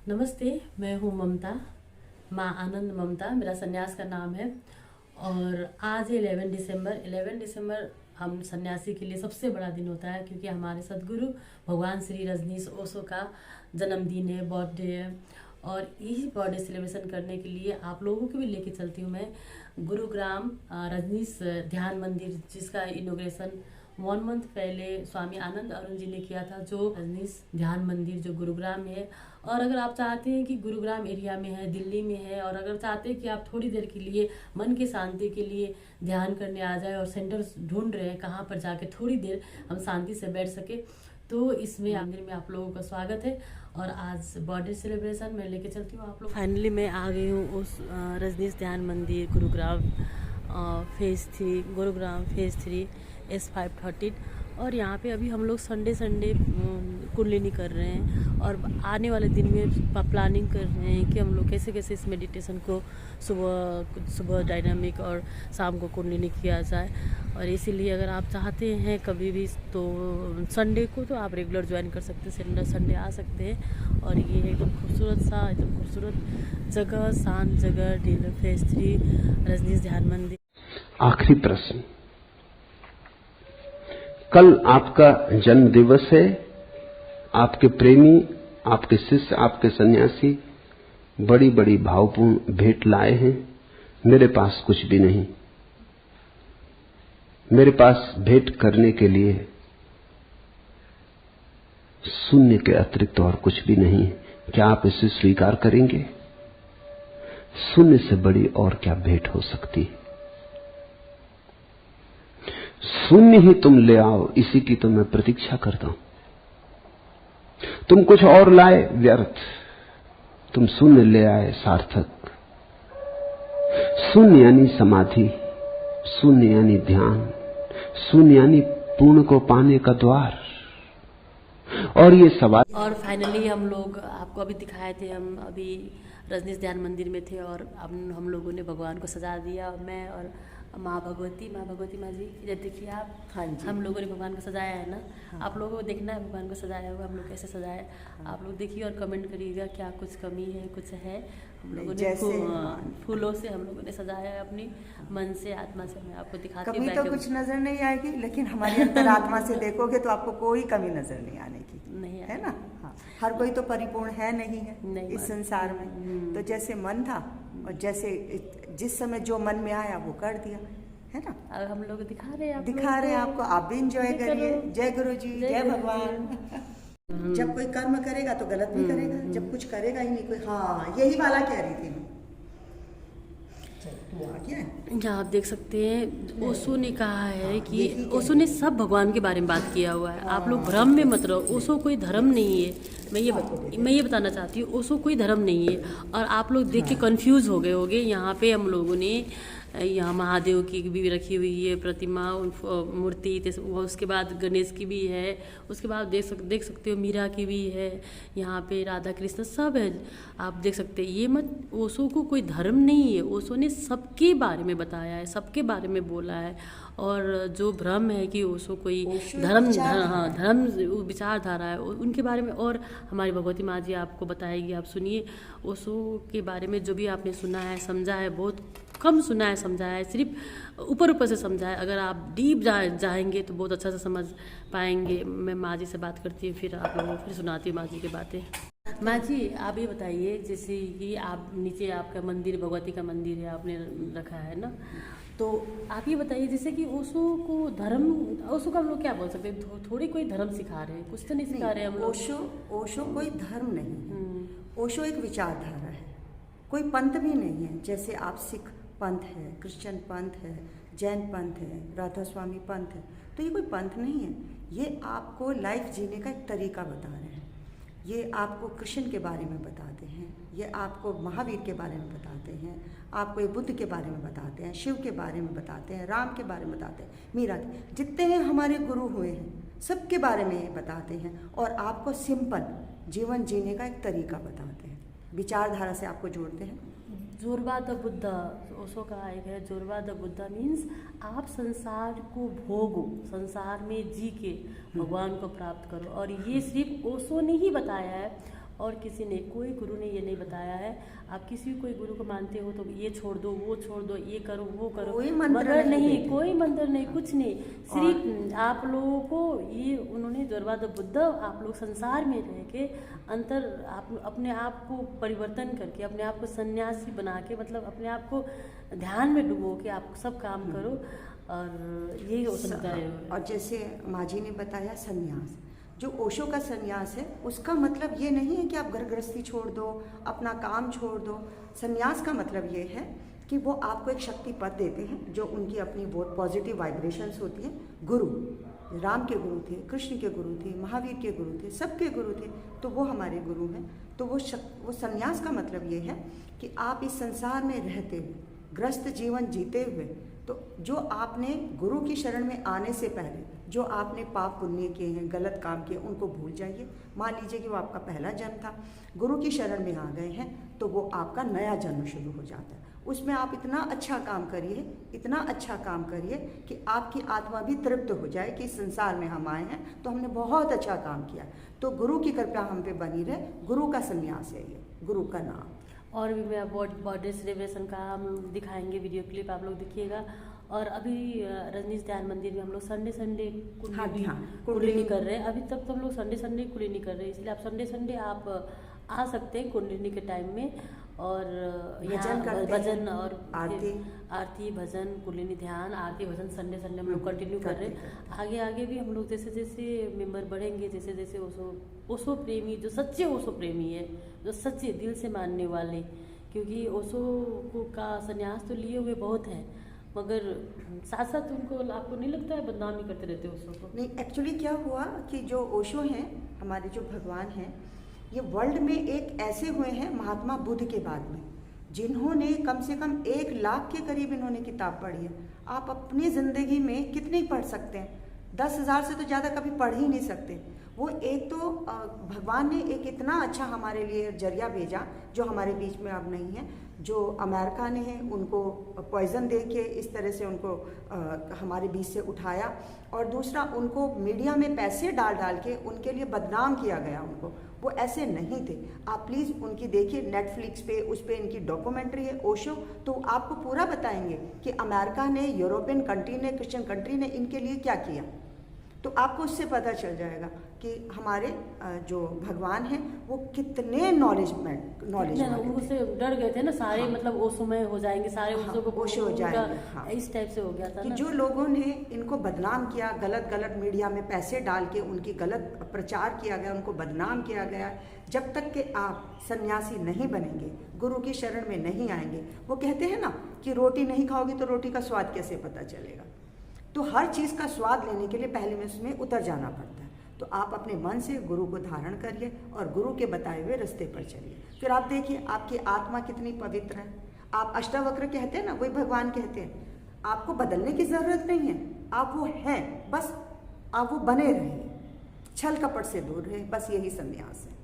नमस्ते, मैं हूँ ममता, माँ आनंद ममता मेरा संन्यास का नाम है। और आज है 11 दिसंबर। हम सन्यासी के लिए सबसे बड़ा दिन होता है, क्योंकि हमारे सदगुरु भगवान श्री रजनीश ओशो का जन्मदिन है, बर्थडे है। और यही बर्थडे सेलिब्रेशन करने के लिए आप लोगों को भी लेके चलती हूँ मैं गुरुग्राम रजनीश ध्यान मंदिर, जिसका इनोग्रेशन 1 मंथ पहले स्वामी आनंद अरुण जी ने किया था, जो रजनीश ध्यान मंदिर जो गुरुग्राम में है। और अगर आप चाहते हैं कि गुरुग्राम एरिया में है, दिल्ली में है, और अगर चाहते हैं कि आप थोड़ी देर के लिए मन की शांति के लिए ध्यान करने आ जाए और सेंटर ढूंढ रहे हैं कहाँ पर जाके थोड़ी देर हम शांति से बैठ सके, तो इसमें मंदिर में आप लोगों का स्वागत है। और आज बर्थडे सेलिब्रेशन मैं लेके चलती हूँ आप लोग। फाइनली मैं आ गई हूँ उस रजनीश ध्यान मंदिर Gurugram phase 3, Gurugram phase 3 S513। और यहाँ पे अभी हम लोग संडे कुंडलिनी कर रहे हैं, और आने वाले दिन में प्लानिंग कर रहे हैं कि हम लोग कैसे कैसे इस मेडिटेशन को सुबह डायनामिक और शाम को कुंडलिनी किया जाए। और इसीलिए अगर आप चाहते हैं कभी भी, तो संडे को तो आप रेगुलर ज्वाइन कर सकते हैं, संडे आ सकते हैं। और ये एकदम खूबसूरत जगह, शांत जगह, फेज़ 3 रजनीश ध्यान मंदिर। आखिरी प्रश्न, कल आपका जन्म दिवस है। आपके प्रेमी, आपके शिष्य, आपके सन्यासी बड़ी बड़ी भावपूर्ण भेंट लाए हैं। मेरे पास कुछ भी नहीं। मेरे पास भेंट करने के लिए शून्य के अतिरिक्त और कुछ भी नहीं है। क्या आप इसे स्वीकार करेंगे? शून्य से बड़ी और क्या भेंट हो सकती है? शून्य ही तुम ले आओ, इसी की तो मैं प्रतीक्षा करता हूं। तुम कुछ और लाए व्यर्थ, तुम शून्य ले आए सार्थक। शून्य यानी समाधि, शून्य यानी ध्यान, शून्य यानी पूर्ण को पाने का द्वार। और ये सवाल, और फाइनली हम लोग आपको अभी दिखाए थे, हम अभी रजनीश ध्यान मंदिर में थे और हम लोगों ने भगवान को सजा दिया। मैं और माँ भगवती माँ जी, इधर देखिए आप। हाँ जी, हम लोगों ने भगवान को सजाया है ना। हाँ। आप लोगों को देखना है भगवान को सजाया हुआ हम लोग कैसे सजाए। हाँ। आप लोग देखिए और कमेंट करिएगा क्या कुछ कमी है, कुछ है। हम लोगों ने फूलों से हम लोगों ने सजाया है, अपनी मन से, आत्मा से। मैं आपको दिखाती हूँ। कमी तो कुछ नजर नहीं आएगी, लेकिन हमारी अंतरात्मा से देखोगे तो आपको कोई कमी नजर नहीं आने की, नहीं है ना। हाँ, हर कोई तो परिपूर्ण है नहीं है नहीं इस संसार में। तो जैसे मन था और जैसे जिस समय जो मन में आया वो कर दिया, है ना। और हम लोग दिखा रहे हैं आपको। आप भी इंजॉय करिए। जय गुरु जी, जय भगवान। जब कोई कर्म करेगा तो गलत भी करेगा, जब कुछ करेगा ही नहीं कोई। हाँ, यही वाला कह रही थी मैं। यहाँ आप देख सकते हैं, ओशो ने कहा है कि ओशो ने सब भगवान के बारे में बात किया हुआ है। आप लोग भ्रम में मत रहो, ओशो कोई धर्म नहीं है। मैं ये बताना चाहती हूँ, ओशो कोई धर्म नहीं है। और आप लोग देख के कंफ्यूज हो गए होंगे। यहाँ पे हम लोगों ने यहाँ महादेव की भी रखी हुई है प्रतिमा, मूर्ति। उसके बाद गणेश की भी है। उसके बाद देख सकते हो मीरा की भी है। यहाँ पे राधा कृष्ण सब है, आप देख सकते हैं। ये मत, ओशो को कोई धर्म नहीं है। ओशो ने सबके बारे में बताया है, सबके बारे में बोला है। और जो भ्रम है कि ओशो कोई धर्म विचारधारा है, उनके बारे में और हमारी भगवती माँ जी आपको बताएगी। आप सुनिए, ओशो के बारे में जो भी आपने सुना है, समझा है, बहुत कम सुना है, समझा है, सिर्फ ऊपर से समझा है। अगर आप डीप जाएंगे तो बहुत अच्छा से समझ पाएंगे। मैं माँ जी से बात करती हूँ, फिर आप लोगों को फिर सुनाती हूँ माँ जी की बातें। माँ जी, आप ये बताइए, जैसे कि आप नीचे आपका मंदिर, भगवती का मंदिर है, आपने रखा है ना, तो आप ये बताइए, जैसे कि ओशो को धर्म, ओशो का हम लोग क्या बोल सकते हैं? थोड़ी कोई धर्म सिखा रहे हैं, कुछ तो नहीं सिखा रहे हम लोग। ओशो कोई धर्म नहीं है। ओशो एक विचारधारा है, कोई पंथ भी नहीं है। जैसे आप सिख पंथ है, क्रिश्चियन पंथ है, जैन पंथ है, राधा स्वामी पंथ है, तो ये कोई पंथ नहीं है। ये आपको लाइफ जीने का एक तरीका बता रहे हैं। ये आपको कृष्ण के बारे में बताते हैं, ये आपको महावीर के बारे में बताते हैं, आपको ये बुद्ध के बारे में बताते हैं, शिव के बारे में बताते हैं, राम के बारे में बताते हैं, मीरा के, जितने हैं हमारे गुरु हुए हैं सबके बारे में ये बताते हैं। और आपको सिंपल जीवन जीने का एक तरीका बताते हैं, विचारधारा से आपको जोड़ते हैं। जोरबा द बुद्धा, ओशो का एक है जोरबा द बुद्धा, मीन्स आप संसार को भोगो, संसार में जी के भगवान को प्राप्त करो। और ये सिर्फ ओशो ने ही बताया है। और किसी ने, कोई गुरु ने ये नहीं बताया है। आप किसी कोई गुरु को मानते हो तो ये छोड़ दो, वो छोड़ दो, ये करो, वो करो, कोई मंत्र मगर नहीं, देते। कोई मंत्र नहीं, कुछ नहीं। सिर्फ आप लोगों को ये उन्होंने दरवाजा बुद्ध, आप लोग संसार में रह के अंतर आप अपने आप को परिवर्तन करके, अपने आप को सन्यासी बना के, मतलब अपने आप को ध्यान में डुबो के आप सब काम करो, और यही हो सकता है। और जैसे माँ जी ने बताया संन्यास, जो ओशो का संन्यास है उसका मतलब ये नहीं है कि आप घर गृहस्थी छोड़ दो, अपना काम छोड़ दो। संन्यास का मतलब ये है कि वो आपको एक शक्ति पद देते हैं, जो उनकी अपनी बहुत पॉजिटिव वाइब्रेशंस होती हैं। गुरु, राम के गुरु थे, कृष्ण के गुरु थे, महावीर के गुरु थे, सबके गुरु थे, तो वो हमारे गुरु हैं। तो वो संन्यास का मतलब ये है कि आप इस संसार में रहते हुए, ग्रस्त जीवन जीते हुए, तो जो आपने गुरु की शरण में आने से पहले जो आपने पाप पुण्य किए हैं, गलत काम किए, उनको भूल जाइए। मान लीजिए कि वो आपका पहला जन्म था, गुरु की शरण में आ गए हैं, तो वो आपका नया जन्म शुरू हो जाता है। उसमें आप इतना अच्छा काम करिए, इतना अच्छा काम करिए कि आपकी आत्मा भी तृप्त हो जाए कि इस संसार में हम आए हैं तो हमने बहुत अच्छा काम किया। तो गुरु की कृपा हम पे बनी रहे। गुरु का संन्यास है ये, गुरु का नाम। और भी मैं बॉडी सेलिब्रेशन का हम दिखाएंगे वीडियो क्लिप, आप लोग देखिएगा। और अभी रजनीश ध्यान मंदिर में हम लोग संडे कुंडलिनी कर रहे हैं। अभी तक तो हम लोग संडे कुंडलिनी कर रहे हैं, इसलिए आप संडे आप आ सकते हैं कुंडलिनी के टाइम में। और यहाँ भजन और आरती भजन, कुंडलिनी ध्यान, आरती भजन संडे हम लोग कंटिन्यू कर रहे हैं। आगे भी हम लोग जैसे जैसे मेंबर बढ़ेंगे, जैसे जैसे ओशो प्रेमी, जो सच्चे ओशो प्रेमी है, जो सच्चे दिल से मानने वाले, क्योंकि ओशो को का संन्यास तो लिए हुए बहुत हैं, मगर साथ साथ उनको, आपको नहीं लगता है बदनामी करते रहते ओशो को? नहीं, एक्चुअली क्या हुआ कि जो ओशो हैं, हमारे जो भगवान हैं, ये वर्ल्ड में एक ऐसे हुए हैं महात्मा बुद्ध के बाद में, जिन्होंने कम से कम 1 लाख के करीब इन्होंने किताब पढ़ी है। आप अपनी ज़िंदगी में कितनी पढ़ सकते हैं? 10,000 से तो ज़्यादा कभी पढ़ ही नहीं सकते। वो एक तो भगवान ने एक इतना अच्छा हमारे लिए जरिया भेजा, जो हमारे बीच में अब नहीं है। जो अमेरिका ने है, उनको पॉइजन दे के इस तरह से उनको हमारे बीच से उठाया, और दूसरा उनको मीडिया में पैसे डाल के उनके लिए बदनाम किया गया उनको। वो ऐसे नहीं थे। आप प्लीज़ उनकी देखिए, नेटफ्लिक्स पे, उस पर इनकी डॉक्यूमेंट्री है ओशो, तो आपको पूरा बताएंगे कि अमेरिका ने, यूरोपियन कंट्री ने, क्रिश्चियन कंट्री ने इनके लिए क्या किया। तो आपको उससे पता चल जाएगा कि हमारे जो भगवान हैं वो कितने नॉलेजमेंट उनसे डर गए थे ना सारे। हाँ। मतलब ओशोमय हो जाएंगे सारे, ओशो को ओशो हो जाएंगे। हाँ। इस टाइप से हो गया था कि ना? जो लोगों ने इनको बदनाम किया, गलत मीडिया में पैसे डाल के उनकी गलत प्रचार किया गया, उनको बदनाम किया गया। जब तक कि आप सन्यासी नहीं बनेंगे, गुरु की शरण में नहीं आएंगे, वो कहते हैं ना कि रोटी नहीं खाओगे तो रोटी का स्वाद कैसे पता चलेगा। तो हर चीज़ का स्वाद लेने के लिए पहले में उसमें उतर जाना पड़ता है। तो आप अपने मन से गुरु को धारण करिए और गुरु के बताए हुए रास्ते पर चलिए। फिर आप देखिए आपकी आत्मा कितनी पवित्र है। आप अष्टावक्र कहते हैं ना, वही भगवान कहते हैं। आपको बदलने की ज़रूरत नहीं है, आप वो हैं, बस आप वो बने रहिए, छल कपट से दूर रहे, बस यही संन्यास है।